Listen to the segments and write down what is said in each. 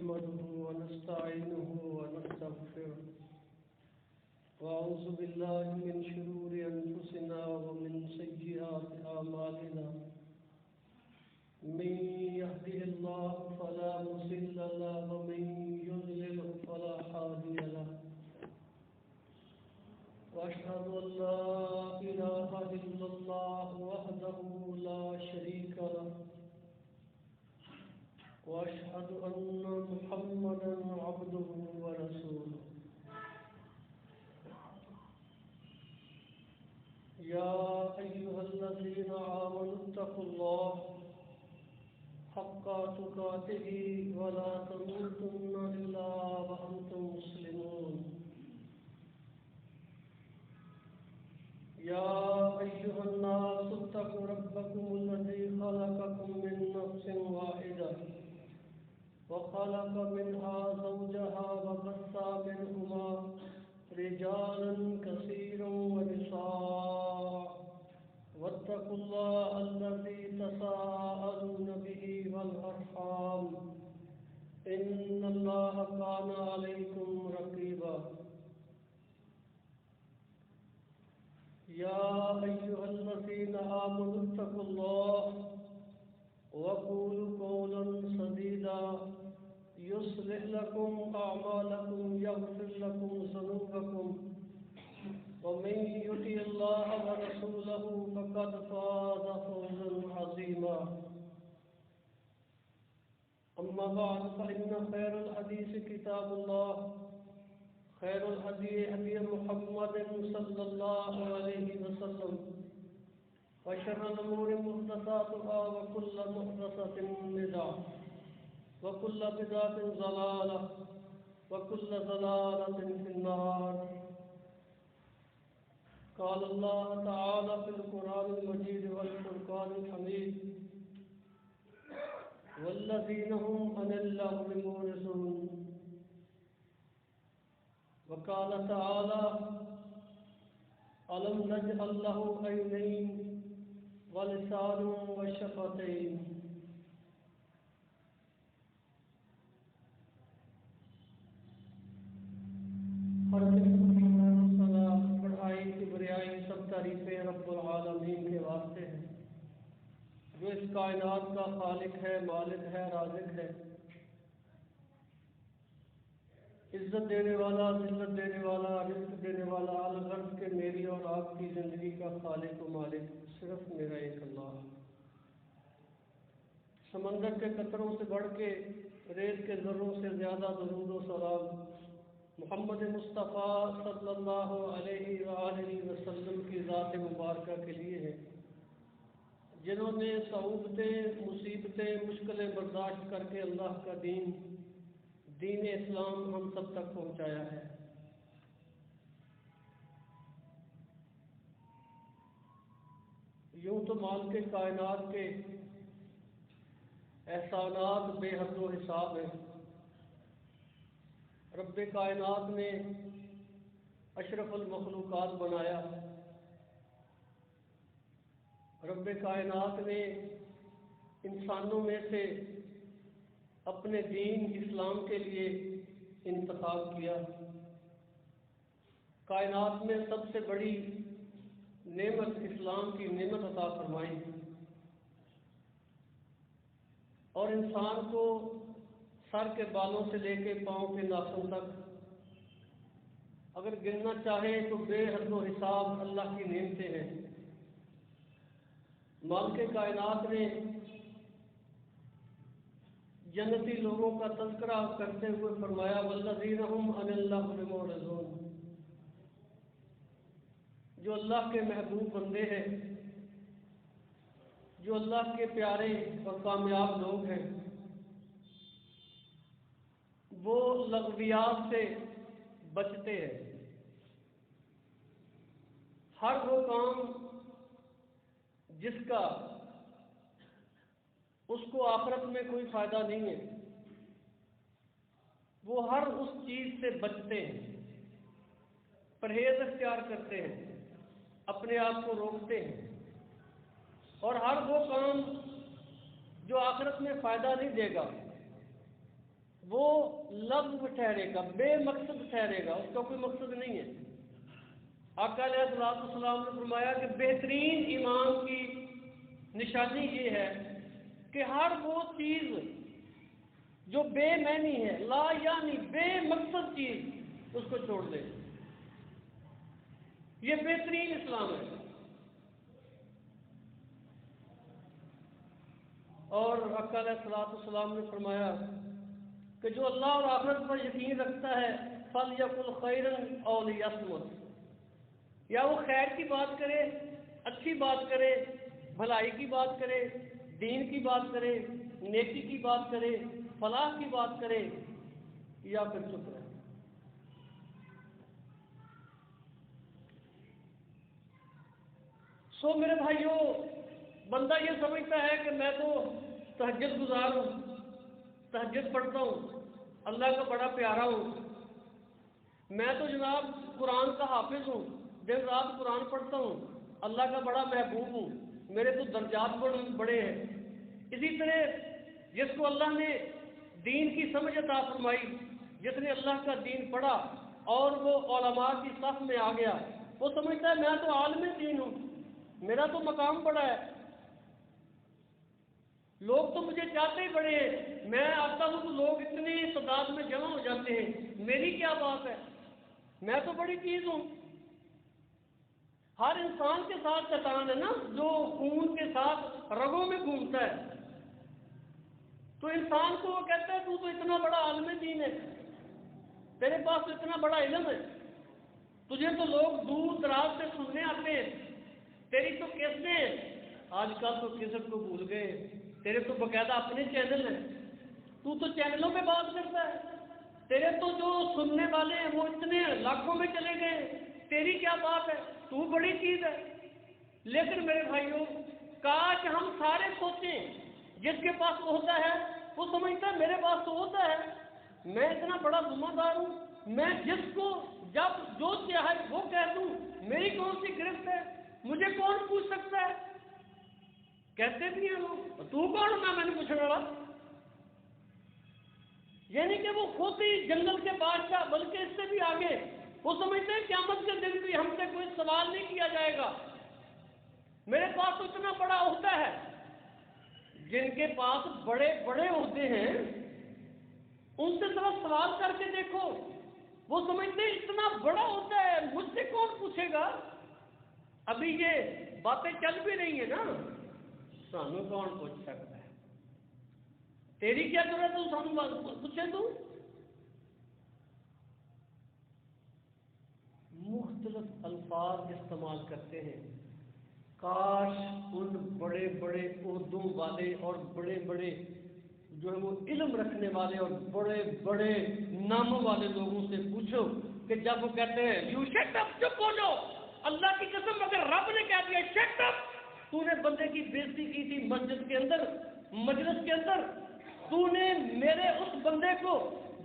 نحمده ونستعينه ونستغفره وأعوذ بالله من شرور أنفسنا ومن سيئات أعمالنا من يهده الله فلا مضل له ومن يضلل فلا هادي له وأشهد أن لا إله إلا الله وحده لا شريك له وأشهد أن محمدًا عبده ورسوله يا أيها الذين آمنوا اتقوا الله حق تقاته ولا تموتن إلا وأنتم مسلمون يا أيها الناس اتقوا ربكم الذي خلقكم من نفس واحدة وخلق منها زوجها وبث منهما رجالا كثيرا ونساء واتقوا الله الذي تساءلون به والأرحام إن الله كان عليكم رقيبا يا أيها الذين آمنوا اتقوا الله وقولوا قولا سديدا يصلح لكم أعمالكم يغفر لكم ذنوبكم ومن يطع الله ورسوله فقد فاز فوزا عظيما أما بعد فإن خير الحديث كتاب الله خير الهدي هدي محمد صلى الله عليه وسلم وشر الأمور محدثاتها وكل محدثة بدعة وكل بدعة ضلالة وكل ضلالة في النار قال الله تعالى في القرآن المجيد والفرقان الحميد والذين هم عن اللغو معرضون وقال تعالى ألم نجعل له عينين ولسانا وشفتين ہر صلاح بڑھائی کبریائی سب تعریفیں رب العالمین کے واسطے ہیں جو اس کائنات کا خالق ہے، مالک ہے، رازق ہے، عزت دینے والا، ذلت دینے والا، رزق دینے والا، الغرض کہ میری اور آپ کی زندگی کا خالق و مالک صرف میرا ایک اللہ ہے۔ سمندر کے قطروں سے بڑھ کے، ریت کے ذروں سے زیادہ درود و سلام محمد مصطفیٰ صلی اللہ علیہ وآلہ وسلم کی ذات مبارکہ کے لیے ہے، جنہوں نے صعوبتیں، مصیبتیں، مشکلیں برداشت کر کے اللہ کا دین اسلام ہم سب تک پہنچایا ہے۔ یوں تو مالک کائنات کے احسانات بے حد و حساب ہیں۔ رب کائنات نے اشرف المخلوقات بنایا، رب کائنات نے انسانوں میں سے اپنے دین اسلام کے لیے انتخاب کیا۔ کائنات میں سب سے بڑی نعمت اسلام کی نعمت عطا فرمائی، اور انسان کو سر کے بالوں سے لے کے پاؤں کے ناخن تک اگر گننا چاہے تو بے حد و حساب اللہ کی نعمتیں ہیں۔ مالک کائنات نے جنتی لوگوں کا تذکرہ کرتے ہوئے فرمایا والذین هم عن اللغو معرضون، جو اللہ کے محبوب بندے ہیں، جو اللہ کے پیارے اور کامیاب لوگ ہیں، وہ لغویات سے بچتے ہیں۔ ہر وہ کام جس کا اس کو آخرت میں کوئی فائدہ نہیں ہے، وہ ہر اس چیز سے بچتے ہیں، پرہیز اختیار کرتے ہیں، اپنے آپ کو روکتے ہیں، اور ہر وہ کام جو آخرت میں فائدہ نہیں دے گا، وہ لفظ ٹھہرے گا، بے مقصد ٹھہرے گا، اس کا کوئی مقصد نہیں ہے۔ آقا علیہ السلام نے فرمایا کہ بہترین ایمان کی نشانی یہ ہے کہ ہر وہ چیز جو بے معنی ہے، لا یعنی بے مقصد چیز، اس کو چھوڑ دے۔ یہ بہترین اسلام ہے۔ اور آقا علیہ السلام نے فرمایا کہ جو اللہ اور آخرت پر یقین رکھتا ہے فَلْيَقُلْ خَيْرًا أَوْ لِيَصْمُتْ، یا وہ خیر کی بات کرے، اچھی بات کرے، بھلائی کی بات کرے، دین کی بات کرے، نیکی کی بات کرے، فلاح کی بات کرے، یا پھر چپ رہے۔ سو میرے بھائیوں، بندہ یہ سمجھتا ہے کہ میں تو تہجد گزار ہوں، تہجد پڑھتا ہوں، اللہ کا بڑا پیارا ہوں، میں تو جناب قرآن کا حافظ ہوں، دن رات قرآن پڑھتا ہوں، اللہ کا بڑا محبوب ہوں، میرے تو درجات بڑے ہیں۔ اسی طرح جس کو اللہ نے دین کی سمجھ عطا فرمائی، جس نے اللہ کا دین پڑھا اور وہ علماء کی صف میں آ گیا، وہ سمجھتا ہے میں تو عالم دین ہوں، میرا تو مقام بڑا ہے، لوگ تو مجھے چاہتے ہی بڑے ہیں، میں آتا ہوں تو لوگ اتنی تعداد میں جمع ہو جاتے ہیں، میری کیا بات ہے، میں تو بڑی چیز ہوں۔ ہر انسان کے ساتھ شیطان ہے نا، جو خون کے ساتھ رگوں میں گھومتا ہے، تو انسان کو وہ کہتا ہے تو اتنا بڑا عالم دین ہے، تیرے پاس تو اتنا بڑا علم ہے، تجھے تو لوگ دور دراز سے سننے آتے ہیں، تیری تو کیسٹیں، آج کل تو کیسٹ کو بھول گئے، تیرے تو باقاعدہ اپنے چینل ہیں، تو چینلوں پہ بات کرتا ہے، تیرے تو جو سننے والے ہیں وہ اتنے لاکھوں میں چلے گئے، تیری کیا بات ہے، تو بڑی چیز ہے۔ لیکن میرے بھائیوں، کاش ہم سارے سوچیں، جس کے پاس ہوتا ہے وہ سمجھتا ہے میرے پاس تو ہوتا ہے، میں اتنا بڑا ذمہ دار ہوں، میں جس کو جب جو چاہے وہ کہہ دوں، میری کون سی گرفت ہے، مجھے کون پوچھ سکتا ہے، کہتے بھی ہیں لوگ، تو کون ہونا میں نے پوچھنے والا۔ یعنی کہ وہ خود ہی جنگل کے بادشاہ، بلکہ اس سے بھی آگے، وہ سمجھتے ہیں قیامت کے دن بھی ہم سے کوئی سوال نہیں کیا جائے گا، میرے پاس تو اتنا بڑا عہدہ ہے۔ جن کے پاس بڑے بڑے عہدے ہیں ان سے ذرا سوال کر کے دیکھو، وہ سمجھتے ہیں اتنا بڑا عہدہ ہے، مجھ سے کون پوچھے گا۔ ابھی یہ باتیں چل بھی رہی ہیں نا، سانو کون پوچھ سکتا ہے، تیری کیا ضرورت ہے سانو پوچھے تو۔ مختلف الفاظ استعمال کرتے ہیں، کاش ان بڑے بڑے عہدوں والے اور بڑے بڑے جو ہے وہ علم رکھنے والے اور بڑے بڑے ناموں والے لوگوں سے پوچھو کہ جب وہ کہتے ہیں یو شٹ اپ، چپ ہو جاؤ، اللہ کی قسم اگر رب نے کہہ دیا شٹ اپ، تو نے بندے کی بےزتی کی تھی مسجد کے اندر، مجلس کے اندر، تو نے میرے اس بندے کو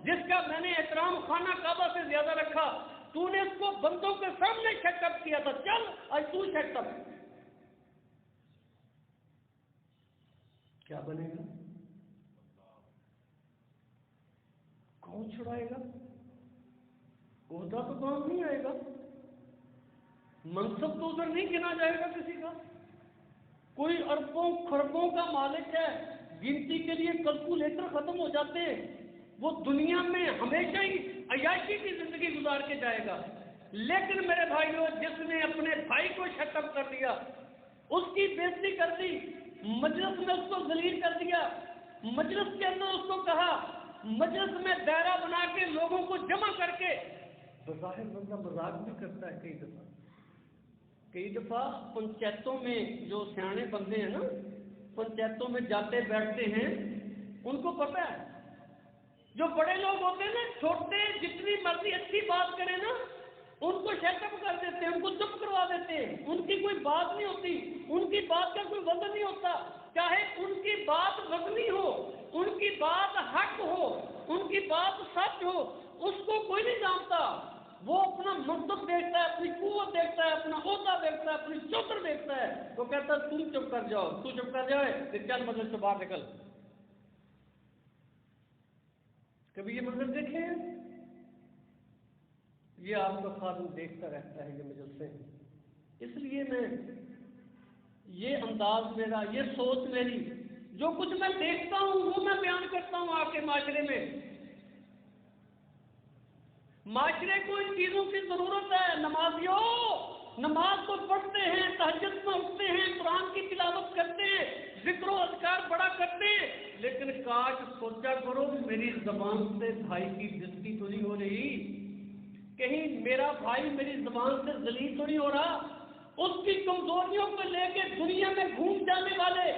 جس کا میں نے احترام خانہ کعبہ سے زیادہ رکھا، تو نے اس کو بندوں کے سامنے شٹ اپ کیا تھا، چل آج تو شٹ اپ، کیا بنے گا؟ کون چھڑائے گا؟ عہدہ تو کام نہیں آئے گا، منصب تو ادھر نہیں گنا جائے گا کسی کا، کوئی اربوں خربوں کا مالک ہے، گنتی کے لیے کیلکولیٹر ختم ہو جاتے ہیں، وہ دنیا میں ہمیشہ ہی عیاشی کی زندگی گزار کے جائے گا۔ لیکن میرے بھائیوں، جس نے اپنے بھائی کو شٹ اپ کر دیا، اس کی بےزتی کر دی، مجلس میں اس کو ذلیل کر دیا، مجلس کے اندر اس کو کہا، مجلس میں دائرہ بنا کے لوگوں کو جمع کر کے، بظاہر بندہ مذاق بھی کرتا ہے، کئی دفعہ پنچایتوں میں جو سیانے بندے ہیں نا، پنچایتوں میں جاتے بیٹھتے ہیں، ان کو پتہ ہے جو بڑے لوگ ہوتے ہیں نا، چھوٹے جتنی مرضی اچھی بات کریں نا، ان کو شٹ اپ کر دیتے ہیں، ان کو چپ کروا دیتے ہیں، ان کی کوئی بات نہیں ہوتی، ان کی بات کا کوئی وزن نہیں ہوتا، چاہے ان کی بات وزنی ہو، ان کی بات حق ہو، ان کی بات سچ ہو، اس کو کوئی نہیں جانتا، وہ اپنا منصب دیکھتا ہے، اپنی قوت دیکھتا ہے، اپنا عہدہ دیکھتا ہے، اپنی چوکر دیکھتا ہے، وہ کہتا ہے تم چپ کر جاؤ، تو چپ کر جائے پھر چل مجلس سے باہر نکل۔ کبھی یہ منظر دیکھے ہیں؟ یہ آپ کا خادم دیکھتا رہتا ہے یہ مجلسیں، اس لیے میں یہ انداز میرا، یہ سوچ میری، جو کچھ میں دیکھتا ہوں وہ میں بیان کرتا ہوں آپ کے معاشرے میں۔ معاشرے کو ان چیزوں کی ضرورت ہے۔ نمازیوں، نماز تو پڑھتے ہیں، تہجد میں اٹھتے ہیں، قرآن کی تلاوت کرتے ہیں، ذکر و اذکار بڑا کرتے ہیں، لیکن کاش سوچا کرو میری زبان سے بھائی کی بےزتی تو نہیں ہو رہی، کہیں میرا بھائی میری زبان سے ذلیل تو نہیں ہو رہا۔ اس کی کمزوریوں کو لے کے دنیا میں گھوم جانے والے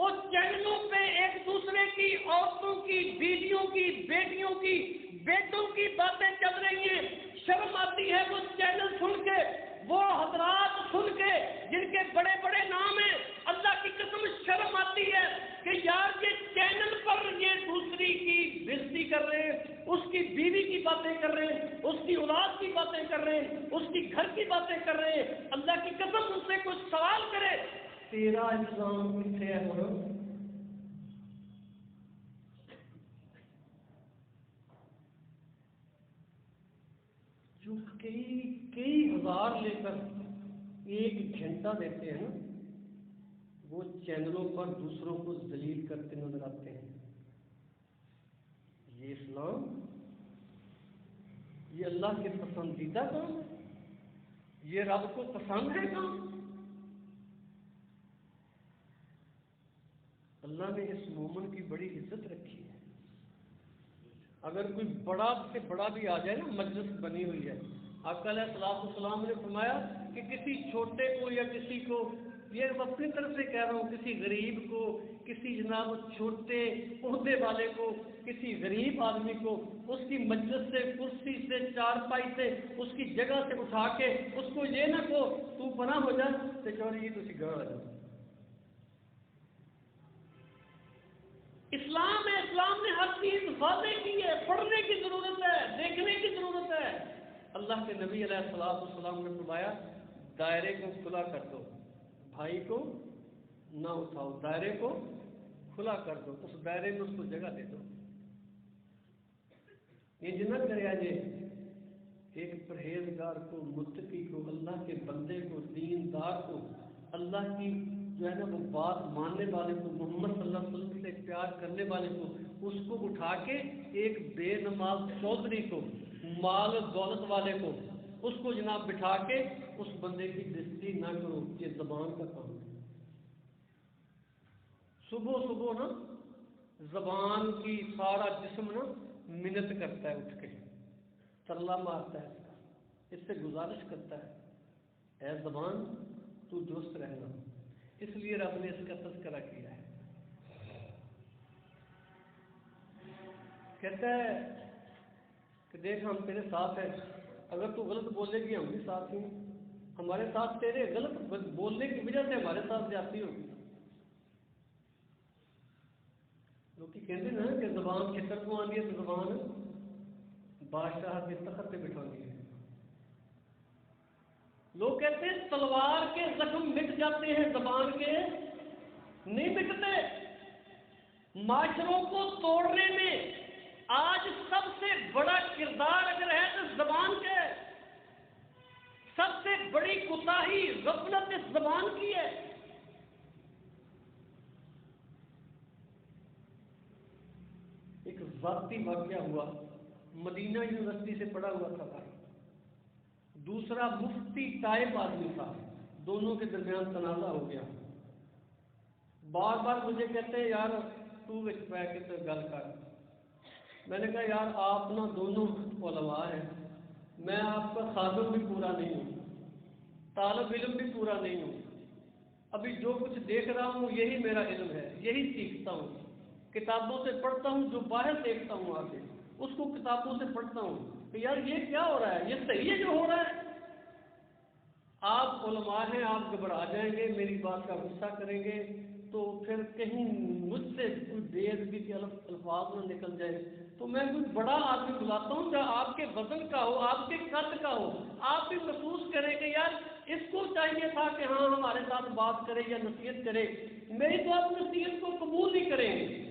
اس چینلوں پہ ایک دوسرے کی، عورتوں کی، بیویوں کی، بیٹیوں کی، بیٹوں کی باتیں چل رہی ہیں، شرم آتی ہے وہ چینل سن کے، وہ حضرات سن کے جن کے بڑے بڑے نام ہیں، اللہ کی قسم شرم آتی ہے کہ یار یہ چینل پر یہ دوسری کی بےزتی کر رہے ہیں، اس کی بیوی کی باتیں کر رہے ہیں، اس کی اولاد کی باتیں کر رہے ہیں، اس کی گھر کی باتیں کر رہے ہیں۔ اللہ کی قسم اس سے کچھ سوال کرے، تیرا الزام کتنے ہے؟ جو کئی ہزار لے کر ایک گھنٹہ دیتے ہیں نا، وہ چینلوں پر دوسروں کو ذلیل کرتے نظر آتے ہیں۔ یہ اسلام، یہ اللہ کے پسندیدہ کام ہے، یہ رب کو پسند ہے کام۔ اللہ نے اس مومن کی بڑی عزت رکھی ہے۔ اگر کوئی بڑا سے بڑا بھی آ جائے نا، مجلس بنی ہوئی ہے، آقا علیہ الصلوۃ والسلام نے فرمایا کہ کسی چھوٹے کو یا کسی کو، یہ اپنی طرف سے کہہ رہا ہوں، کسی غریب کو، کسی جناب چھوٹے عہدے والے کو، کسی غریب آدمی کو اس کی مجلس سے، کرسی سے، چارپائی سے، اس کی جگہ سے اٹھا کے اس کو یہ نہ کہو تو پناہ ہو جا تو چوری تو گڑ آ جاؤ۔ اسلام ہے، اسلام نے ہر چیز واضح کی ہے، پڑھنے کی ضرورت ہے، دیکھنے کی ضرورت ہے۔ اللہ کے نبی علیہ الصلوۃ والسلام نے فرمایا دائرے کو کھلا کر دو، بھائی کو نہ اٹھاؤ، دائرے کو کھلا کر دو، اس دائرے میں اس کو جگہ دے دو۔ یہ جنت کرے یہ ایک پرہیزگار کو، متقی کو، اللہ کے بندے کو، دیندار کو، اللہ کی جو ہے نا وہ بات ماننے والے کو، محمد صلی اللہ علیہ وسلم سے پیار کرنے والے کو، اس کو اٹھا کے ایک بے نماز چودھری کو، مال دولت والے کو، اس کو جناب بٹھا کے اس بندے کی بےزتی نہ کرو۔ یہ زبان کا کام ہے۔ صبح صبح نا زبان کی سارا جسم نا منت کرتا ہے، اٹھ کے ترلا مارتا ہے، اس سے گزارش کرتا ہے اے زبان تو درست رہنا۔ اس لیے رب نے اس کا تذکرہ کیا ہے۔ کہتا ہے کہ دیکھ ہم تیرے ساتھ ہیں، اگر تو غلط بولے گی ہم بھی ساتھ ہوں، ہمارے ساتھ تیرے غلط بولنے کی وجہ سے ہمارے ساتھ جاتی ہوگی۔ لوگ کہتے نا کہ زبان کھتر کو آنی ہے تو زبان بادشاہ کے تخت پہ بٹھانی ہے۔ لوگ کہتے ہیں تلوار کے زخم مٹ جاتے ہیں، زبان کے نہیں مٹتے۔ معاشروں کو توڑنے میں آج سب سے بڑا کردار اگر ہے تو زبان کا ہے۔ سب سے بڑی کوتاہی غفلت اس زبان کی ہے۔ ایک ذاتی واقعہ ہوا، مدینہ یونیورسٹی سے پڑھا ہوا تھا بھائی، دوسرا مفتی ٹائپ آدمی تھا، دونوں کے درمیان تنازع ہو گیا۔ بار بار مجھے کہتے ہیں یار تو وچ پہ کے تو گل کر۔ میں نے کہا یار آپ نا دونوں علماء ہیں، میں آپ کا خادم بھی پورا نہیں ہوں، طالب علم بھی پورا نہیں ہوں، ابھی جو کچھ دیکھ رہا ہوں یہی میرا علم ہے، یہی سیکھتا ہوں، کتابوں سے پڑھتا ہوں، جو باہر دیکھتا ہوں آگے اس کو کتابوں سے پڑھتا ہوں کہ یار یہ کیا ہو رہا ہے، یہ صحیح ہے جو ہو رہا ہے۔ آپ علماء ہیں، آپ گھبرا جائیں گے، میری بات کا غصہ کریں گے تو پھر کہیں مجھ سے کوئی بے ادبی کے الفاظ نہ نکل جائے، تو میں کوئی بڑا آدمی بلاتا ہوں جو آپ کے وزن کا ہو، آپ کے قد کا ہو، آپ بھی محسوس کریں کہ یار اس کو چاہیے تھا کہ ہاں ہمارے ساتھ بات کرے یا نصیحت کرے، میری تو آپ نصیحت کو قبول نہیں کریں گے۔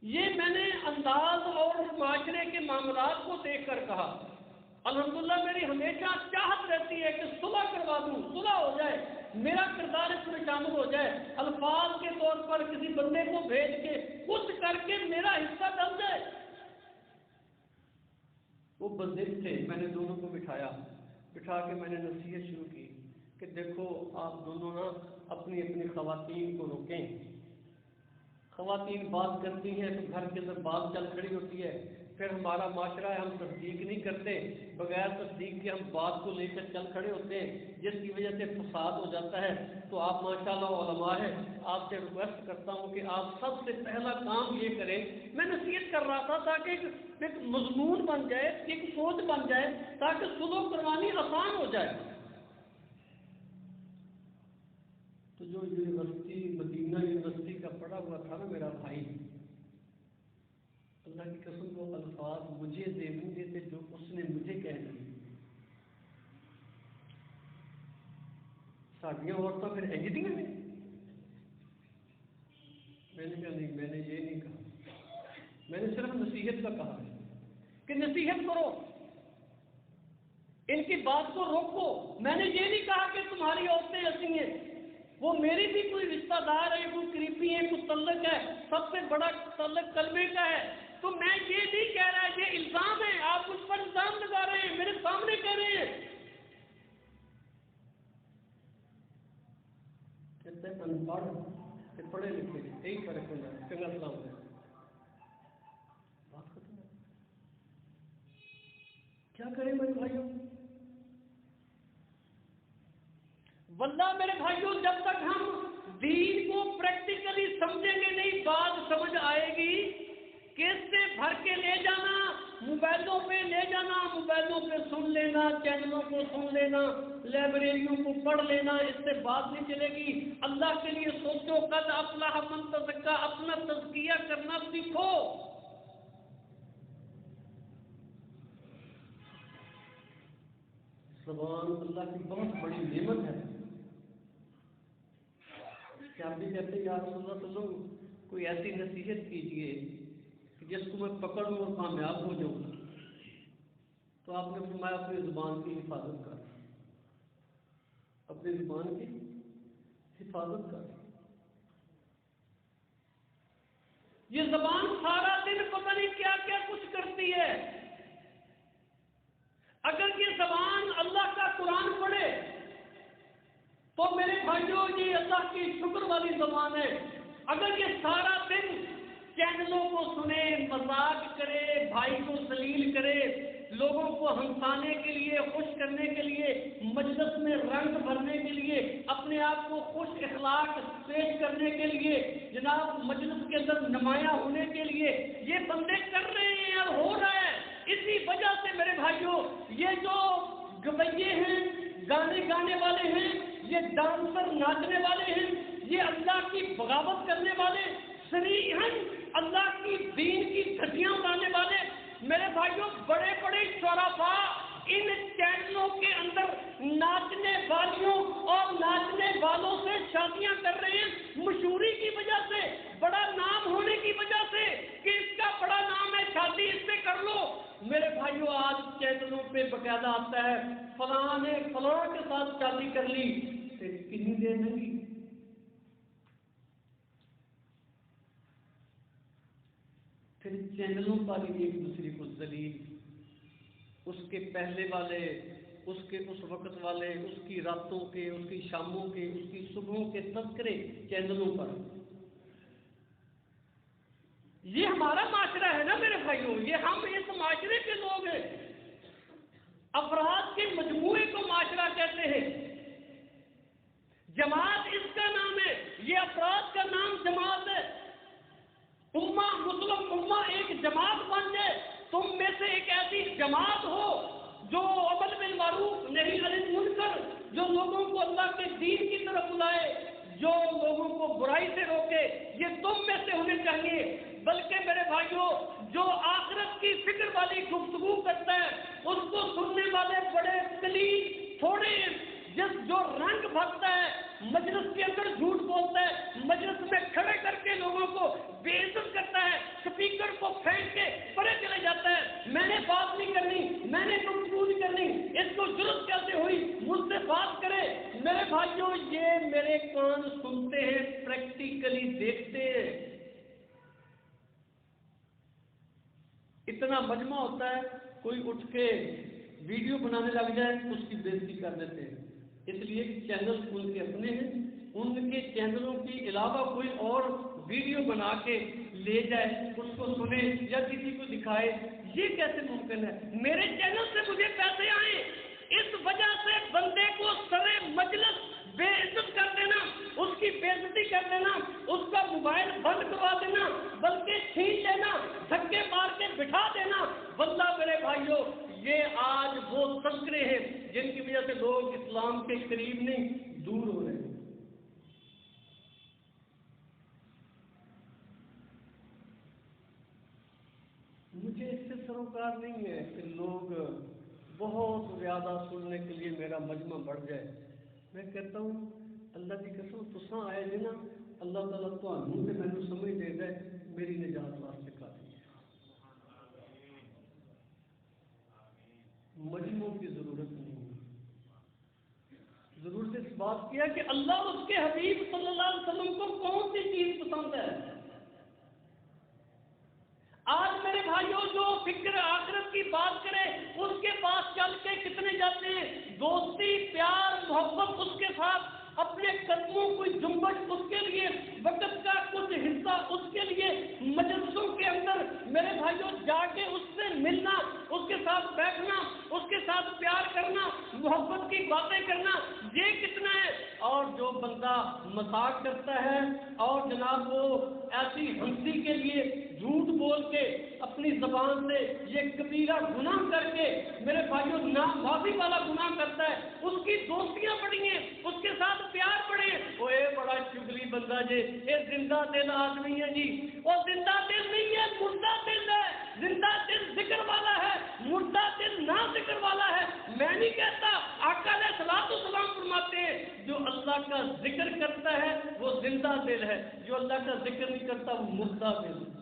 یہ میں نے انداز اور معاشرے کے معاملات کو دیکھ کر کہا الحمدللہ میری ہمیشہ چاہت رہتی ہے کہ صلح کروا دوں، صلح ہو جائے، میرا کردار اس میں شامل ہو جائے، الفاظ کے طور پر کسی بندے کو بھیج کے کچھ کر کے میرا حصہ ڈل جائے۔ وہ بندے تھے، میں نے دونوں کو بٹھا کے میں نے نصیحت شروع کی کہ دیکھو آپ دونوں نا اپنی اپنی خواتین کو روکیں۔ خواتین بات کرتی ہیں تو گھر کے اندر بات چل کھڑی ہوتی ہے، پھر ہمارا معاشرہ ہے ہم تصدیق نہیں کرتے، بغیر تصدیق کے ہم بات کو لے کر چل کھڑے ہوتے ہیں، جس کی وجہ سے فساد ہو جاتا ہے۔ تو آپ ماشاءاللہ علماء ہیں، آپ سے ریکویسٹ کرتا ہوں کہ آپ سب سے پہلا کام یہ کریں، میں نصیحت کر رہا تھا تاکہ ایک مضمون بن جائے، ایک سوچ بن جائے، تاکہ سلوک کروانی آسان ہو جائے۔ تو جو یونیورسٹی مدینہ یونیورسٹی کا پڑھا ہوا تھا نا میرا بھائی، اللہ کی قسم وہ الفاظ مجھے دیکھوں گے تھے جو اس نے مجھے کہہ دی۔ ساڑھیاں عورتوں پھر ایجٹنگ میں نے کہا نہیں، میں نے یہ نہیں کہا، میں نے صرف نصیحت کا کہا کہ نصیحت کرو، ان کی بات کو روکو۔ میں نے یہ نہیں کہا کہ تمہاری عورتیں ایسی ہیں، وہ میری بھی کوئی رشتہ دار ہے، کوئی قریبی ہے، کوئی تعلق ہے، سب سے بڑا تعلق کلمے کا ہے، تو میں یہ نہیں کہہ رہا، یہ الزام ہے، آپ مجھ پر الزام لگا رہے ہیں، میرے سامنے کہہ رہے ہیں۔ کہتے ہیں ان پڑھ کہ پڑھے لکھے یہی فرق ہونا ہے۔ چنگا السلام علیکم، بات ختم ہے۔ کیا کریں میرے بھائیوں؟ واللہ میرے بھائیوں، جب تک ہم دین کو پریکٹیکلی سمجھیں گے نہیں، بات سمجھ آئے گی کہ اس سے بھر کے لے جانا، موبائلوں پہ لے جانا، موبائلوں پہ سن لینا، چینلوں کو سن لینا، لائبریریوں کو پڑھ لینا، اس سے بات نہیں چلے گی۔ اللہ کے لیے سوچو، قد افلح من تزکا، اپنا تزکیہ کرنا سیکھو۔ زبان اللہ کی بہت بڑی نعمت ہے۔ کہ آپ بھی کہتے ہیں یا رسول اللہ صلی اللہ علیہ وسلم کوئی ایسی نصیحت کیجئے کہ جس کو میں پکڑوں اور کامیاب ہو جاؤں، تو آپ نے فرمایا اپنی زبان کی حفاظت کر، اپنی زبان کی حفاظت کر۔ یہ زبان سارا دن پتہ نہیں کیا کیا کچھ کرتی ہے۔ اگر یہ زبان اللہ کا قرآن پڑھے تو میرے بھائیوں یہ اللہ کی شکر والی زبان ہے۔ اگر یہ سارا دن چینلوں کو سنے، مذاق کرے، بھائی کو ذلیل کرے، لوگوں کو ہنسانے کے لیے، خوش کرنے کے لیے، مجلس میں رنگ بھرنے کے لیے، اپنے آپ کو خوش اخلاق پیش کرنے کے لیے، جناب مجلس کے اندر نمایاں ہونے کے لیے یہ بندے کر رہے ہیں اور ہو رہا ہے، اسی وجہ سے میرے بھائیوں یہ جو گویے ہیں، گانے گانے والے ہیں، یہ ڈانسر ناچنے والے ہیں، یہ اللہ کی بغاوت کرنے والے، صریحاً اللہ کی دین کی دھجیاں اڑانے والے، میرے بھائیوں بڑے بڑے شرفاء ان چینلوں کے اندر ناچنے والیوں اور ناچنے والوں سے شادیاں کر رہے ہیں، مشہوری کی وجہ سے، بڑا نام ہونے کی وجہ سے کہ اس کا بڑا نام ہے، شادی اس سے کر لو۔ میرے بھائیوں آج چینلوں پہ باقاعدہ آتا ہے فلاں نے فلاں کے ساتھ شادی کر لی، کتنی دیر لگی؟ پھر چینلوں پر ایک دوسرے کو ذلیل، اس کے پہلے والے، اس کے اس وقت والے، اس کی راتوں کے، اس کی شاموں کے، اس کی صبحوں کے تذکرے چینلوں پر۔ یہ ہمارا معاشرہ ہے نا میرے بھائیوں، یہ ہم اس معاشرے کے لوگ ہیں، افراد کے مجموعے کو معاشرہ کہتے ہیں۔ جماعت اس کا نام ہے، یہ افراد کا نام جماعت ہے۔ امہ مسلم امہ ایک جماعت بن جائے، تم میں سے ایک ایسی جماعت ہو جو امر بالمعروف نہی عن المنکر، جو لوگوں کو اللہ کے دین کی طرف بلائے، جو لوگوں کو برائی سے روکے، یہ تم میں سے ہونے چاہیے۔ بلکہ میرے بھائیوں جو آخرت کی فکر والی گفتگو کرتا ہے اس کو سننے والے بڑے قلیل تھوڑے ہیں، جو رنگ بھرتا ہے، مجلس کے اندر جھوٹ بولتا ہے، مجلس میں کھڑے کر کے لوگوں کو بے عزت کرتا ہے، سپیکر کو پھینک کے پرے چلے جاتا ہے، میں نے بات نہیں کرنی، میں نے گفتگو نہیں کرنی، اس کو ضرورت کیسے ہوئی مجھ سے بات کرے۔ میرے بھائیوں یہ میرے کان سنتے ہیں، پریکٹیکلی دیکھتے ہیں۔ اتنا مجمع ہوتا ہے، کوئی اٹھ کے ویڈیو بنانے لگ جائے اس کی بےزتی کر دیتے ہیں، اس لیے چینل ان کے اپنے ہیں، ان کے چینلوں کے علاوہ کوئی اور ویڈیو بنا کے لے جائے، اس کو سنے یا کسی کو دکھائے، یہ کیسے ممکن ہے؟ میرے چینل سے مجھے پیسے آئے، اس وجہ سے بندے کو سرے مجلس بے عزت کر دینا، اس کی بےزتی کر دینا، اس کا موبائل بند کروا دینا، بلکہ چھین لینا، دھکے مار کے بٹھا دینا، واللہ میرے بھائیوں یہ آج وہ تذکرے ہیں جن کی وجہ سے لوگ اسلام کے قریب نہیں دور ہو رہے ہیں۔ مجھے اس سے سروکار نہیں ہے کہ لوگ بہت زیادہ سننے کے لیے میرا مجمع بڑھ جائے۔ میں کہتا ہوں اللہ کی قسم تساں آئے جی نا، اللہ تعالیٰ تھانوں تے مینوں سمجھ دے دے، میری نجات واسطے کافی ہے۔ مجموع کی ضرورت نہیں ہے، ضرورت اس بات کی ہے کہ اللہ اس کے حبیب صلی اللہ علیہ وسلم کو کون سی چیز پسند ہے۔ آج میرے بھائیوں جو فکر آخرت کی بات کرے اس کے پاس چل کے کتنے جاتے ہیں، دوستی پیار محبت اس کے ساتھ، اپنے قدموں کو جنبش اس کے لیے، وقت کا کچھ حصہ اس کے لیے، مجلسوں کے اندر میرے بھائیوں جا کے اس سے ملنا، اس کے ساتھ بیٹھنا، اس کے ساتھ پیار کرنا، محبت کی باتیں کرنا، یہ کتنا ہے۔ اور جو بندہ مذاق کرتا ہے اور جناب وہ ایسی ہنسی کے لیے جھوٹ بول کے اپنی زبان سے یہ کبیرہ گناہ کر کے میرے بھائیوں نامعافی والا گناہ کرتا ہے، اس کی دوستیاں بڑی ہیں، اس کے ساتھ پیار بڑے ہیں، وہ بڑا چگلی بندہ جی، یہ زندہ دل آدمی ہے جی، وہ زندہ دل نہیں ہے، مردہ دل ہے، زندہ دل ذکر والا ہے، مردہ دل نہ ذکر والا ہے۔ میں نہیں کہتا، آقا علیہ الصلوۃ والسلام فرماتے ہیں جو اللہ کا ذکر کرتا ہے وہ زندہ دل ہے، جو اللہ کا ذکر نہیں کرتا وہ مردہ دل ہے۔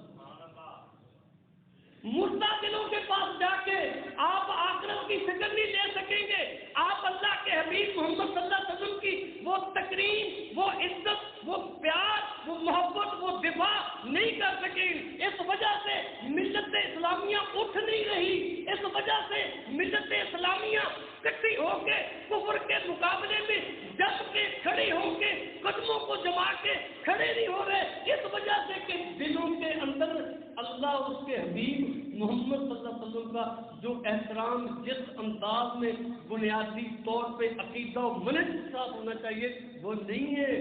مردہ دلوں کے پاس جا کے آپ آخرت کی فکر نہیں لے سکیں گے، آپ اللہ کے حبیب محمد صلی اللہ علیہ وسلم کی وہ تکریم، وہ عزت، وہ پیار، وہ محبت، وہ دفاع نہیں کر سکیں۔ اس وجہ سے ملت اسلامیہ اٹھ نہیں رہی، اس وجہ سے ملت اسلامیہ کٹھی ہو کے کفر کے مقابلے میں جب کے کھڑی ہو کے قدموں کو جما کے کھڑے نہیں ہو رہے، اس وجہ سے کہ دلوں کے اندر اللہ اس کے حبیب محمد صلی اللہ علیہ وسلم کا جو احترام جس انداز میں بنیادی طور پہ عقیدہ و منہج کے ساتھ ہونا چاہیے وہ نہیں ہے۔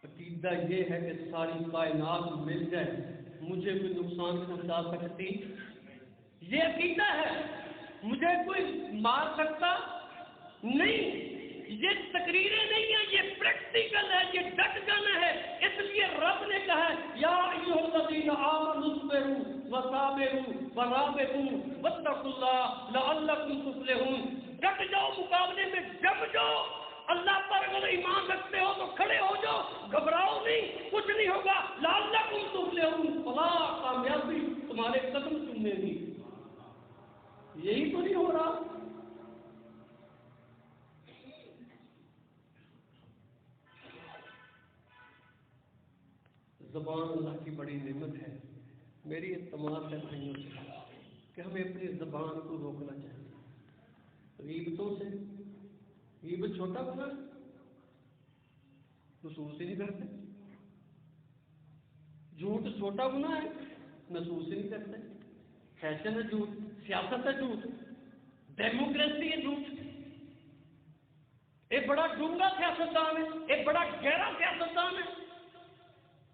عقیدہ یہ ہے کہ ساری کائنات مل جائے مجھے کوئی نقصان پہنچا سکتی، یہ عقیدہ ہے، مجھے کوئی مار سکتا نہیں، یہ تقریریں نہیں ہیں، یہ پریکٹیکل ہے، یہ ڈٹ جانا ہے۔ اس لیے رب نے کہا ہے یا ایھا الذین آمنوا اصبروا وصابروا ورابطوا واتقوا اللہ لعلکم تفلحون۔ ڈٹ جاؤ، مقابلے میں جم جاؤ، اللہ پر اگر ایمان رکھتے ہو تو کھڑے ہو جاؤ، گھبراؤ نہیں، کچھ نہیں ہوگا، لعلکم تفلحون، فلاح کامیابی تمہارے قدم چومے گی۔ یہی تو نہیں ہو رہا۔ زبان اللہ کی بڑی نعمت ہے، میری اعتماد ہے بھائیوں سے کہ ہمیں اپنی زبان کو روکنا چاہیے۔ غیبتوں سے، غیبت چھوٹا گناہ محسوس ہی نہیں کرتے، جھوٹ چھوٹا گناہ ہے محسوس ہی نہیں کرتے، فیشن ہے جھوٹ، سیاست ہے جھوٹ، ڈیموکریسی ہے جھوٹ، ایک بڑا ڈونگا سیاستدان ہے، ایک بڑا گہرا سیاستدان ہے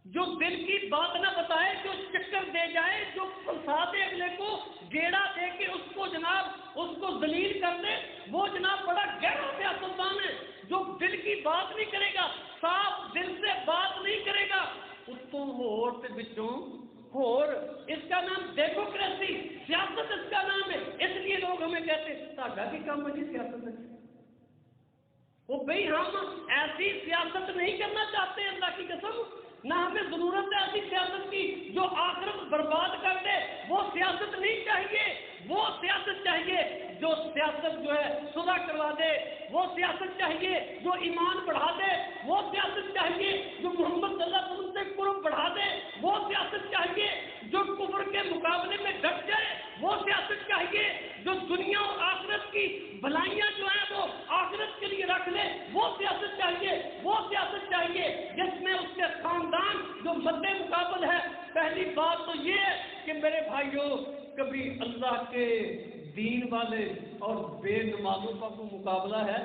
جو دل کی بات نہ بتائے، جو چکر دے جائے، جو پھنسا دے اگلے کو، گیڑا دے کے اس کو جناب اس کو ذلیل کر دے، وہ جناب بڑا گہرا سیاستدان ہے جو دل کی بات نہیں کرے گا، صاف دل سے بات نہیں کرے گا، اتوں ہور تے وچوں ہور۔ اس کا نام ڈیموکریسی، سیاست اس کا نام ہے۔ اس لیے لوگ ہمیں کہتے ہیں تہاڈا کی کام ہے جی سیاست ہے، وہ بھئی ہم ایسی سیاست نہیں کرنا چاہتے اللہ کی قسم، نہ ہمیں ضرورت ہے ایسی سیاست کی جو آخرت برباد کر دے، وہ سیاست نہیں چاہیے، وہ سیاست چاہیے جو سیاست جو ہے صلح کروا دے، وہ سیاست چاہیے جو ایمان بڑھا دے، وہ سیاست چاہیے جو محمد صلی اللہ علیہ وسلم سے قرب بڑھا دے، وہ سیاست چاہیے جو کفر کے مقابلے میں ڈٹ جائے، وہ سیاست چاہیے جو دنیا اور آخرت کی بھلائیاں جو ہیں وہ آخرت کے لیے رکھ لے، وہ سیاست چاہیے، وہ سیاست چاہیے جس میں اس کے خاندان جو مد مقابل ہے۔ پہلی بات تو یہ ہے کہ میرے بھائیوں، کبھی اللہ کے دین والے اور بے نمازوں کا کوئی مقابلہ ہے؟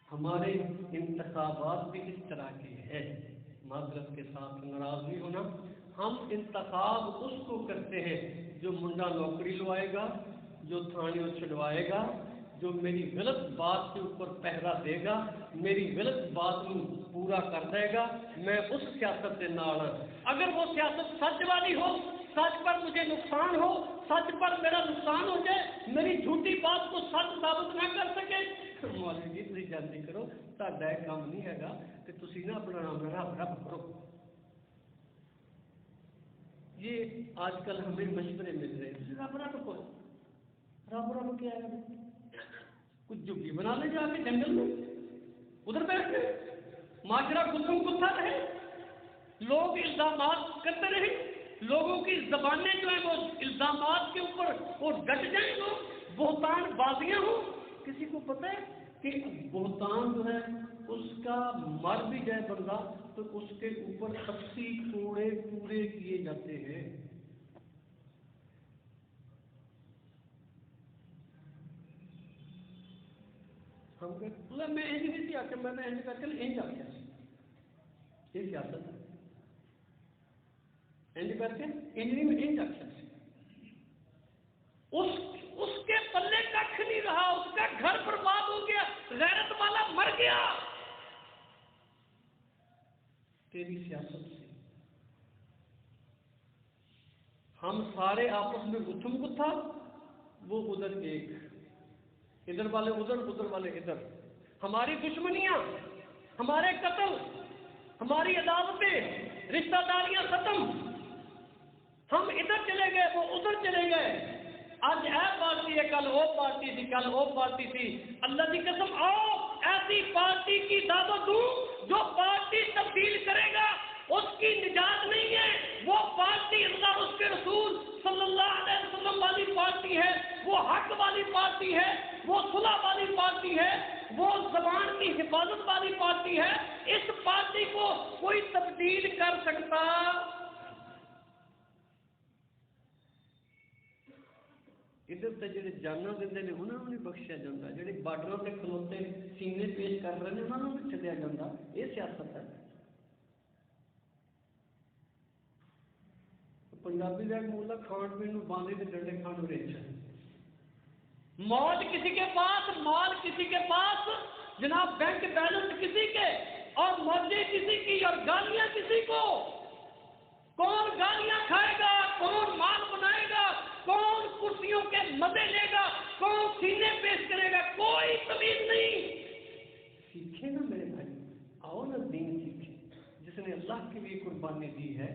ہمارے انتخابات بھی اس طرح کے ہیں، معذرت کے ساتھ ناراض نہیں ہونا، ہم انتخاب اس کو کرتے ہیں جو منڈا نوکری لوائے گا، جو تھانیوں چھڑوائے گا، جو میری غلط بات کے اوپر پہرا دے گا، میری غلط بات کو پورا کر دے گا، میں اس سیاست سے نہ آڑا۔ اگر وہ سیاست سچ والی ہو، سچ پر مجھے نقصان ہو، سچ پر میرا نقصان ہو جائے، میری جھوٹی بات کو سچ ثابت نہ کر سکے، مولوی جی تسی جلدی کرو، تہاڈا یہ کام نہیں ہے گا کہ تسی نہ اپنا نام رب رب کرو۔ یہ آج کل ہمیں مشورے مل رہے ہیں، رب رب کرو، رب رب کیا ہے؟ کچھ جھگی بنا لے جا کے جنگل میں، ادھر بیٹھ کے معاشرہ گسم گسا رہے، لوگ الزامات کرتے رہے، لوگوں کی زبانیں جو ہیں وہ الزامات کے اوپر وہ ڈٹ جائیں، لوگ بہتان بازیاں ہوں۔ کسی کو پتہ ہے کہ بہتان جو ہے اس کا مر بھی جائے بندہ تو اس کے اوپر 80 کوڑے پورے کیے جاتے ہیں۔ ہم کہتے میں انج نہیں سی آخر، میں انج کر کے انج آخیا، یہ سیاست ہے، انج کر کے انج نہیں، میں انج آخیا، اس کے پلے کھ نہیں رہا، اس کا گھر برباد ہو گیا، غیرت والا مر گیا تیری سیاست سے۔ ہم سارے آپس میں گتھم گتھا، وہ ادھر ایک، ادھر والے ادھر، ادھر والے ادھر، ہماری دشمنیاں، ہمارے قتل، ہماری عداوتیں، رشتہ داریاں ختم، ہم ادھر چلے گئے، وہ ادھر چلے گئے، آج اے پارٹی ہے، کل وہ پارٹی تھی، کل وہ پارٹی تھی۔ اللہ کی قسم، آؤ ایسی پارٹی کی دعوت دوں جو پارٹی تبدیل کرے گا، اس کی نجات نہیں ہے، وہ پارٹی اللہ اس کے رسول صلی اللہ علیہ وسلم والی پارٹی ہے، وہ حق والی پارٹی ہے، وہ صلح والی پارٹی ہے، وہ زبان کی حفاظت والی پارٹی ہے۔ اس پارٹی کو کوئی تبدیل کر سکتا؟ ادھر تو جڑے جانا دے انہوں نے نہیں بخشیا جاتا، جڑے بارڈروں سے کھلوتے سینے پیش کر رہے ہیں انہوں نے چلیا جاتا۔ یہ سیاست ہے۔ پنجابی کا مولا کھان پین باندھے کے ڈنڈے کھان رچ، موج کسی کے پاس، مال کسی کے پاس، جناب بینک بیلنس کسی کے، اور موجیں کسی کی اور گالیاں کسی کو۔ کون گالیاں کھائے گا، کون مال بنائے گا، کون کرسیوں کے مزے لے گا، کون سینے پیش کرے گا، کوئی تمیز نہیں۔ سیکھے نا میرے بھائی، آؤ نا دین سیکھے۔ جس نے اللہ کے لیے قربانی دی ہے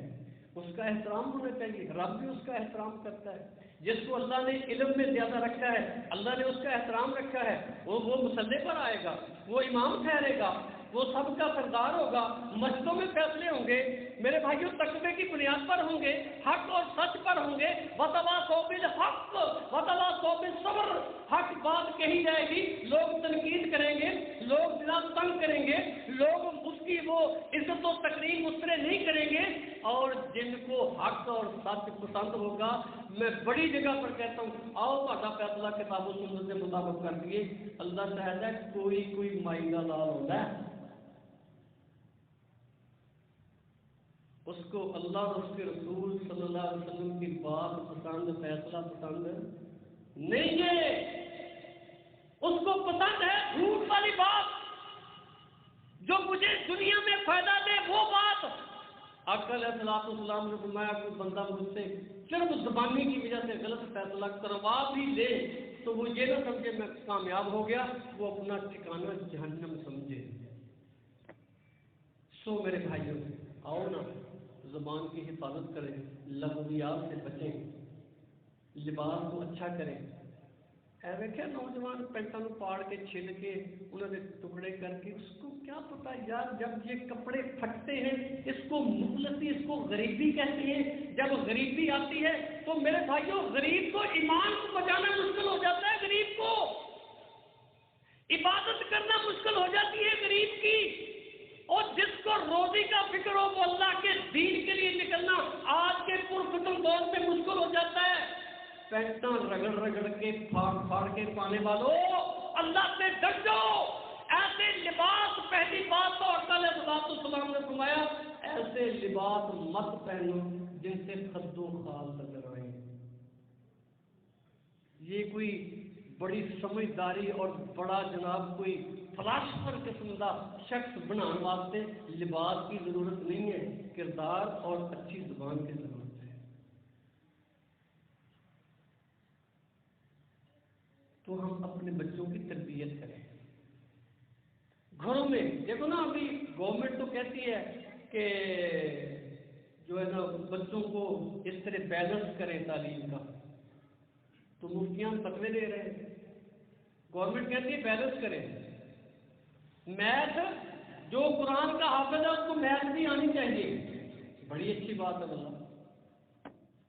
اس کا احترام ہونا چاہیے، رب بھی اس کا احترام کرتا ہے۔ جس کو اللہ نے علم میں زیادہ رکھا ہے، اللہ نے اس کا احترام رکھا ہے، وہ مصلی پر آئے گا، وہ امام ٹھہرے گا، وہ سب کا سردار ہوگا، مسجدوں میں فیصلے ہوں گے، میرے بھائیوں تقوی کی بنیاد پر ہوں گے، حق اور سچ پر ہوں گے، وتواصوا بالحق وتواصوا بالصبر، حق بات کہی جائے گی، لوگ تنقید کریں گے، لوگ جناب تنگ کریں گے، لوگ اس کی وہ عزت و تکریم اس طرح نہیں کریں گے، اور جن کو حق اور سچ پسند ہوگا، میں بڑی جگہ پر کہتا ہوں آؤ تہاڈا فیصلہ کتاب و سنت کے مطابق کر دیے۔ اللہ چاہتا ہے کوئی مائی کا لال ہوتا ہے، اس کو اللہ اور اس کے رسول صلی اللہ علیہ وسلم کی بات پسند، فیصلہ پسند نہیں ہے، اس کو پسند ہے جھوٹ والی بات، جو مجھے دنیا میں فائدہ دے وہ بات۔ آقا علیہ السلام نے فرمایا کوئی بندہ مجھ سے صرف زبانی کی وجہ سے غلط فیصلہ کروا بھی لے تو وہ یہ نہ سمجھے میں کامیاب ہو گیا، وہ اپنا ٹھکانہ جہنم سمجھے۔ سو میرے بھائیوں، آؤ نا زبان کی حفاظت کریں، لغویات سے بچیں، لباس کو اچھا کریں۔ اے دیکھے نوجوان پینٹوں پاڑ کے چھل کے انہوں نے ٹکڑے کر کے، اس کو کیا پتا یار جب یہ کپڑے پھٹتے ہیں اس کو مفلسی، اس کو غریبی کہتے ہیں۔ جب غریبی آتی ہے تو میرے بھائیوں غریب کو ایمان کو بچانا مشکل ہو جاتا ہے، غریب کو عبادت کرنا مشکل ہو جاتی ہے غریب کی، اور جس کو روزی کا فکر ہو وہ اللہ کے دین کے لیے نکلنا آج کے پرفتن دور میں مشکل ہو جاتا ہے۔ پینٹاں رگڑ رگڑ کے پھاڑ پھاڑ کے پانے والوں، اللہ سے ڈر جاؤ۔ ایسے لباس، پہلی بات تو آقا علیہ السلام نے فرمایا ایسے لباس مت پہنو جن سے خد و خال نظر آئے۔ یہ کوئی بڑی سمجھداری اور بڑا جناب کوئی فلاسفر قسم کا شخص بنانے واسطے لباس کی ضرورت نہیں ہے، کردار اور اچھی زبان کی ضرورت ہے۔ تو ہم اپنے بچوں کی تربیت کریں گھروں میں۔ دیکھو نا ابھی گورنمنٹ تو کہتی ہے کہ جو ہے نا بچوں کو اس طرح بیلنس کریں تعلیم کا، تو مفتیان فتوے دے رہے ہیں، گورنمنٹ کہتی ہے بیلنس کریں۔ میتھ، جو قرآن کا حافظ ہے اس کو میتھ بھی آنی چاہیے، بڑی اچھی بات ہے اللہ۔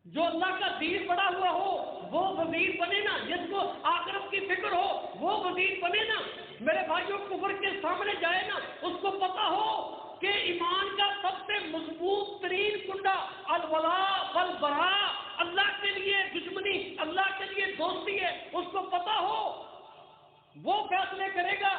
جو اللہ کا دین پڑا ہوا ہو وہ وزیر بنے نا، جس کو آخرت کی فکر ہو وہ وزیر بنے نا۔ میرے بھائیوں کفر کے سامنے جائے نا، اس کو پتا ہو کہ ایمان کا سب سے مضبوط ترین کنڈا الولاء والبراء، اللہ کے لیے دشمنی، اللہ کے لیے دوستی ہے، اس کو پتا ہو وہ فیصلے کرے گا۔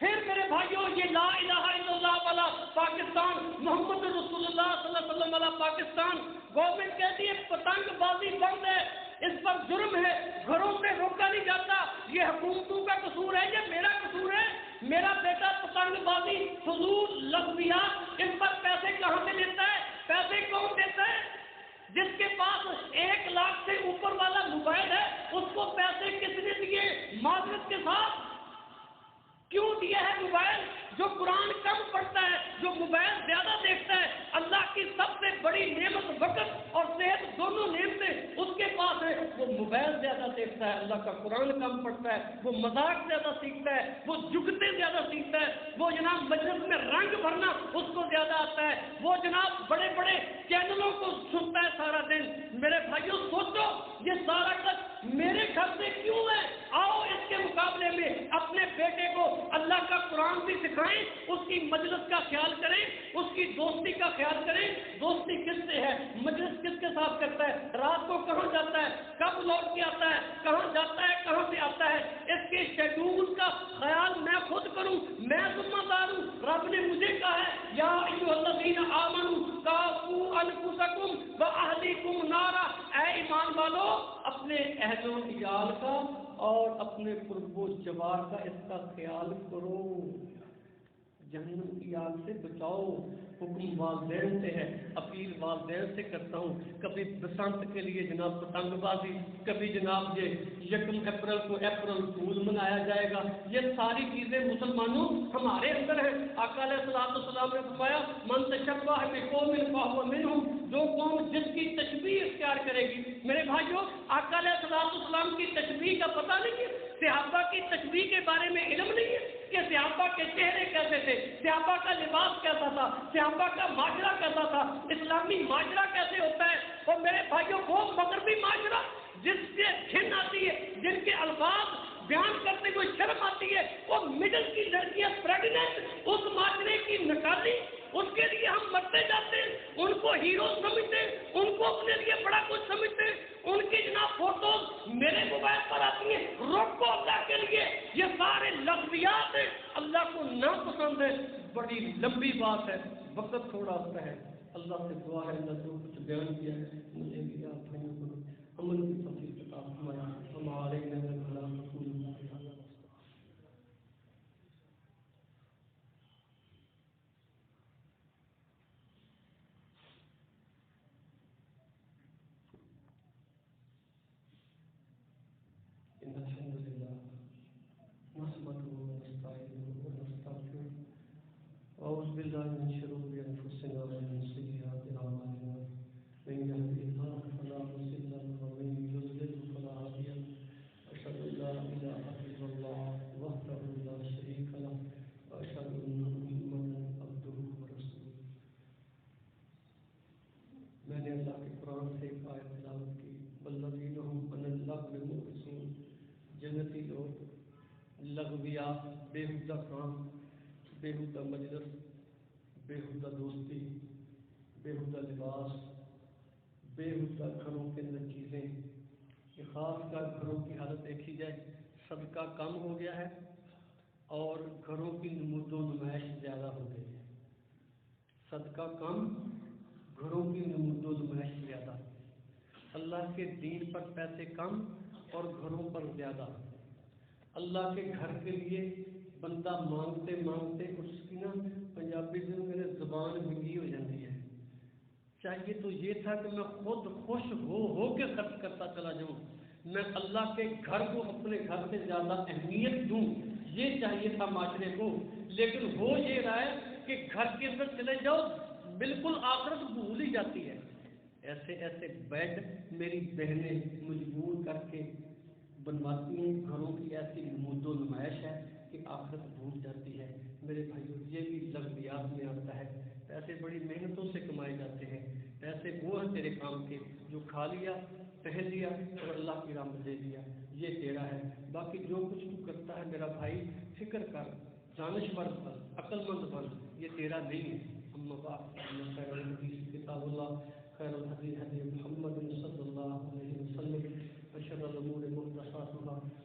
پھر میرے بھائیوں یہ لا الہ الا اللہ والا پاکستان، محمد رسول اللہ صلی اللہ علیہ وسلم والا پاکستان، گورنمنٹ کہتی ہے پتنگ بازی بند ہے، اس پر جرم ہے، گھروں سے روکا نہیں جاتا۔ یہ حکومتوں کا قصور ہے، یہ میرا قصور ہے؟ میرا بیٹا پتنگ بازی، فضول لغویات، ان پر پیسے کہاں سے لیتا ہے؟ پیسے کون دیتا ہے؟ جس کے پاس 1 لاکھ سے اوپر والا موبائل ہے اس کو پیسے کس نے دیے؟ معذرت کے ساتھ کیوں دیا ہے موبائل؟ جو قرآن کم پڑھتا ہے، جو موبائل زیادہ دیکھتا ہے، اللہ کی سب سے بڑی نعمت وقت اور صحت دونوں نعمتیں اس کے پاس ہے، وہ موبائل زیادہ دیکھتا ہے، اللہ کا قرآن کم پڑھتا ہے، وہ مذاق زیادہ سیکھتا ہے، وہ جگتے زیادہ سیکھتا ہے، وہ جناب مجلس میں رنگ بھرنا اس کو زیادہ آتا ہے، وہ جناب بڑے بڑے چینلوں کو سنتا ہے سارا دن۔ میرے بھائیوں سوچو یہ سارا کچھ میرے گھر سے کیوں ہے؟ آؤ اس کے مقابلے میں اپنے بیٹے کو اللہ کا قرآن بھی سکھائیں، اس کی مجلس کا خیال کریں، اس کی دوستی کا خیال کریں۔ دوستی کس سے ہے؟ مجلس کس کے ساتھ کرتا ہے؟ رات کو کہاں جاتا ہے؟ کب لوٹ کے آتا ہے؟ کہاں جاتا ہے؟ کہاں سے آتا ہے؟ اس کے شیڈول کا خیال میں خود کروں، میں ذمہ دار ہوں۔ رب نے مجھے کہا ہے یا ایھا الذین آمنوا قوا انفسکم واہلیکم نارا، اے ایمان والو اپنے اہل و عیال کا اور اپنے قرب و جوار کا اس کا خیال کرو، جہنم کی آگ سے بچاؤ۔ حکم والدین سے ہے، اپیل والدین سے کرتا ہوں۔ کبھی بسنت کے لیے جناب پتنگ بازی، کبھی جناب یہ 1 اپریل کو اپریل فول منایا جائے گا، یہ ساری چیزیں مسلمانوں ہمارے اندر ہیں۔ آقا علیہ السلام نے فرمایا من تشبہ بقوم فہو منہم، جو قوم جس کی تشبیہ اختیار کرے گی۔ میرے بھائیوں آقا علیہ السلام کی تشبیہ کا پتہ نہیں ہے، صحابہ کی تشبیہ کے بارے میں علم نہیں ہے کہ صحابہ کے چہرے کیسے تھے، صحابہ کا لباس کیسا تھا، صحابہ کا معاشرہ کیسا تھا، اسلامی معاشرہ کیسے ہوتا ہے۔ اور میرے بھائیوں وہ مغربی معاشرہ جس سے گھن آتی ہے، جن کے الفاظ بیان کرتے ہوئے شرم آتی ہے، وہ مڈل کی لڑکیاں پریگننٹ، اس معاشرے کی نکالی، اس کے لیے ہم مرتے جاتے ہیں، ان کو ہیرو سمجھتے ہیں، ان کو اپنے لیے بڑا کچھ سمجھتے ہیں، ان کی جناب فوٹوز میرے موبائل پر آتی ہیں۔ روکو اللہ کے لیے، یہ سارے لفظیات ہیں، اللہ کو ناپسند ہے۔ بڑی لمبی بات ہے، وقت تھوڑا سا ہے، اللہ سے دعا ہے اللہ جو کچھ بیان کیا ہے مجھے بھی آپ بھائیوں کو عمل کی توفیق عطا فرمائے۔ ہمارے نبی رسول اللہ نحمده ونستعينه ونستغفره وأعوذ بالله من شرور أنفسنا ومن سيئات أعمالنا من يهده الله فلا مضل له ومن يضلل فلا هادي له أشهد أن لا إله إلا الله وحده لا شريك له وأشهد أن محمدا عبده ورسوله. میں نے اللہ کے قرآن سے ایک آیت تلاوت کی، والذین هم عن اللغو معرضون، جنتی لوگ لغویات، بےہودہ کام، بےہودہ مجلس، بےہودہ دوستی، بےہودہ لباس، بےہودہ گھروں کے اندر چیزیں، کہ خاص کر گھروں کی حالت دیکھی جائے صدقہ کم ہو گیا ہے اور گھروں کی نمود و نمائش زیادہ ہو گئی ہے. صدقہ کم، گھروں کی نمود و نمائش زیادہ، اللہ کے دین پر پیسے کم اور گھروں پر زیادہ. اللہ کے گھر کے لیے بندہ مانگتے مانگتے اس کی نا پنجابی دن میں زبان بنگی ہو جاتی ہے. چاہیے تو یہ تھا کہ میں خود خوش ہو کے خرچ کرتا چلا جاؤں، میں اللہ کے گھر کو اپنے گھر سے زیادہ اہمیت دوں، یہ چاہیے تھا معاشرے کو. لیکن ہو یہ رہا ہے کہ گھر کے اندر چلے جاؤ بالکل آخرت بھول ہی جاتی ہے. ایسے ایسے بیڈ میری بہنیں مجبور کر کے بنواتی ہیں، گھروں کی ایسی نمود و نمائش ہے کہ آخرت بھول جاتی ہے. میرے بھائیو، یہ بھی لغویات میں آتا ہے. پیسے بڑی محنتوں سے کمائے جاتے ہیں، پیسے وہ ہیں تیرے کام کے جو کھا لیا، پہن لیا اور اللہ کی راہ میں دے دیا، یہ تیرا ہے. باقی جو کچھ تو کرتا ہے میرا بھائی، فکر کر، دانشور بن، عقل مند بن، یہ تیرا نہیں ہے. اما بعد خیر الحدیث کتاب اللہ، خیر الحدیث حدیث محمد صلی اللہ علیہ وسلم، وشر الامور محدثاتها